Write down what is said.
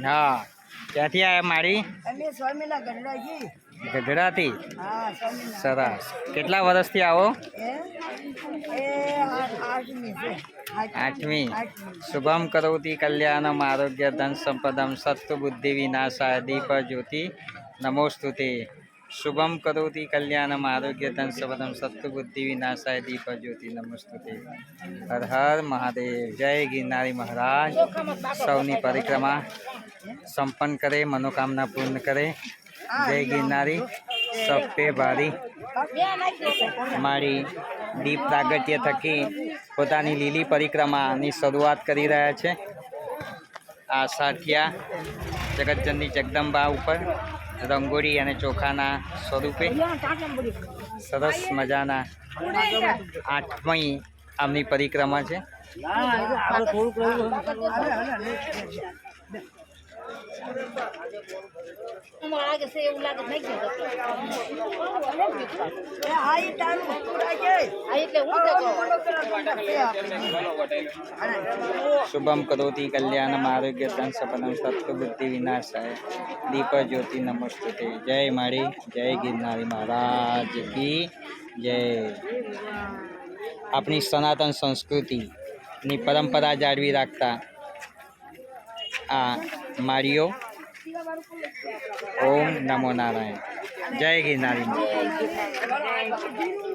હા, ક્યાંથી આવ્યા મારી? અમે સ્વામીના ગઢડાથી. ગઢડાથી? હા, સ્વામીના. સરસ. કેટલા વર્ષથી આવો? આઠમી છે. આઠમી. શુભમ કરોતિ કલ્યાણમ આરોગ્ય ધન સંપદમ સત્વ બુદ્ધિ વિનાશાય દીપ જ્યોતિ નમોસ્તુતે. શુભમ કરોતિ કલ્યાણમ આરોગ્ય ધન સંપદમ સત્વ બુદ્ધિ વિનાશાય દીપ જ્યોતિ નમોસ્તુતે. હર હર મહાદેવ. જય ગિરનારી મહારાજ. સૌની પરિક્રમા સંપન્ન કરે, મનોકામના પૂર્ણ કરે. જય ગિરનારી. સબ પે ભારી. મારી દીપ પ્રાગટ્ય થકી પોતાની લીલી પરિક્રમાની શરૂઆત કરી રહ્યા છે. આ સાથિયા જગતજનની જગદંબા ઉપર રંગોળી અને ચોખાના સ્વરૂપે સરસ મજાના આઠમી આમની પરિક્રમા છે. શુભમ કરોતિ કલ્યાણમ આરોગ્ય ધન સંપદમ સત્વ બુદ્ધિ વિનાશાય દીપ જ્યોતિ નમસ્તુતે. જય માળી. જય ગિરનારી મહારાજ કી જય. આપણી સનાતન સંસ્કૃતિની પરંપરા જાળવી રાખતા આ માળીઓ. ઓમ નમો નારાયણ. જય ગિરનારી.